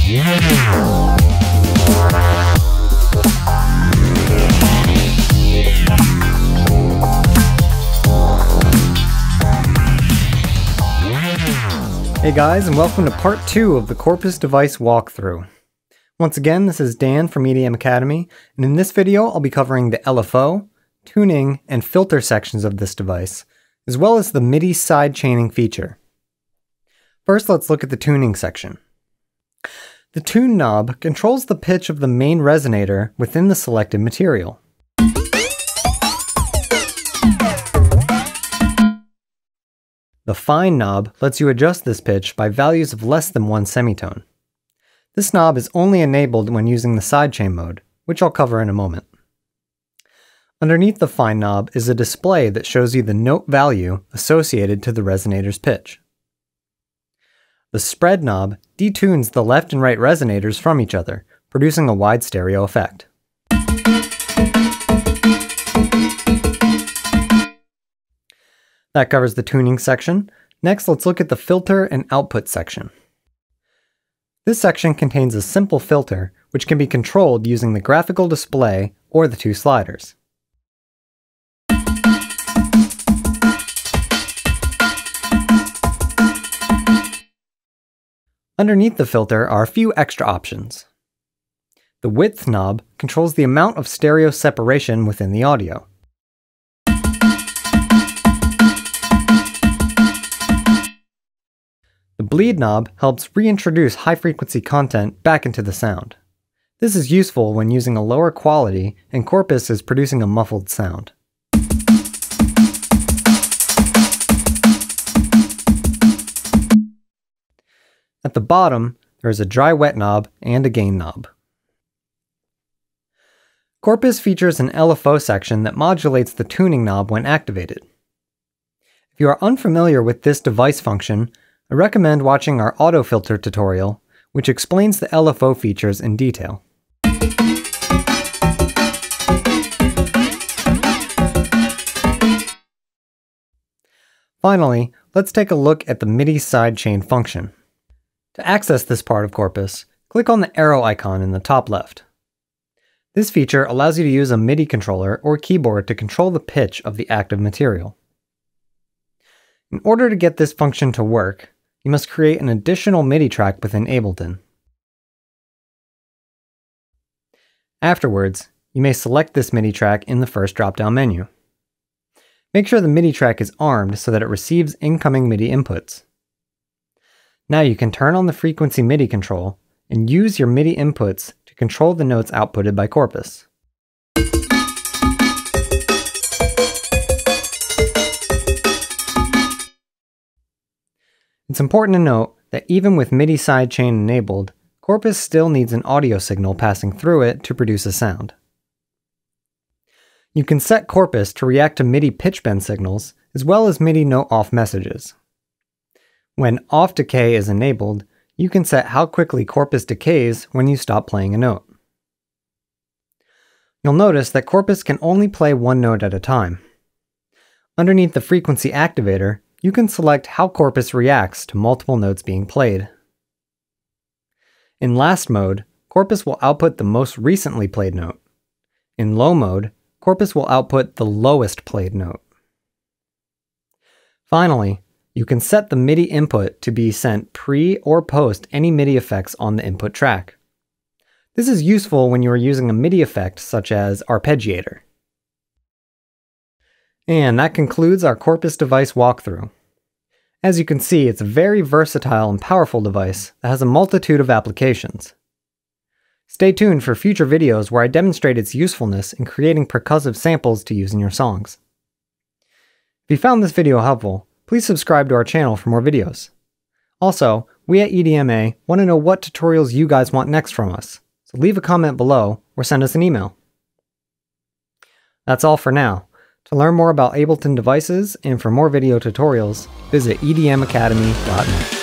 Hey guys, and welcome to part 2 of the Corpus device walkthrough. Once again, this is Dan from EDM Academy, and in this video I'll be covering the LFO, tuning, and filter sections of this device, as well as the Midi Sidechaining feature. First, let's look at the tuning section. The tune knob controls the pitch of the main resonator within the selected material. The fine knob lets you adjust this pitch by values of less than 1 semitone. This knob is only enabled when using the sidechain mode, which I'll cover in a moment. Underneath the fine knob is a display that shows you the note value associated to the resonator's pitch. The spread knob detunes the left and right resonators from each other, producing a wide stereo effect. That covers the tuning section. Next, let's look at the filter and output section. This section contains a simple filter, which can be controlled using the graphical display or the 2 sliders. Underneath the filter are a few extra options. The width knob controls the amount of stereo separation within the audio. The bleed knob helps reintroduce high-frequency content back into the sound. This is useful when using a lower quality and Corpus is producing a muffled sound. At the bottom, there is a dry-wet knob and a gain knob. Corpus features an LFO section that modulates the tuning knob when activated. If you are unfamiliar with this device function, I recommend watching our autofilter tutorial, which explains the LFO features in detail. Finally, let's take a look at the Midi Sidechain function. To access this part of Corpus, click on the arrow icon in the top left. This feature allows you to use a MIDI controller or keyboard to control the pitch of the active material. In order to get this function to work, you must create an additional MIDI track within Ableton. Afterwards, you may select this MIDI track in the first drop-down menu. Make sure the MIDI track is armed so that it receives incoming MIDI inputs. Now you can turn on the frequency MIDI control and use your MIDI inputs to control the notes outputted by Corpus. It's important to note that even with Midi Sidechain enabled, Corpus still needs an audio signal passing through it to produce a sound. You can set Corpus to react to MIDI pitch bend signals, as well as MIDI note off messages. When off decay is enabled, you can set how quickly Corpus decays when you stop playing a note. You'll notice that Corpus can only play one note at a time. Underneath the frequency activator, you can select how Corpus reacts to multiple notes being played. In last mode, Corpus will output the most recently played note. In low mode, Corpus will output the lowest played note. Finally, you can set the MIDI input to be sent pre or post any MIDI effects on the input track. This is useful when you are using a MIDI effect such as arpeggiator. And that concludes our Corpus device walkthrough. As you can see, it's a very versatile and powerful device that has a multitude of applications. Stay tuned for future videos where I demonstrate its usefulness in creating percussive samples to use in your songs. If you found this video helpful, please subscribe to our channel for more videos. Also, we at EDMA want to know what tutorials you guys want next from us, so leave a comment below or send us an email. That's all for now. To learn more about Ableton devices and for more video tutorials, visit edmacademy.net.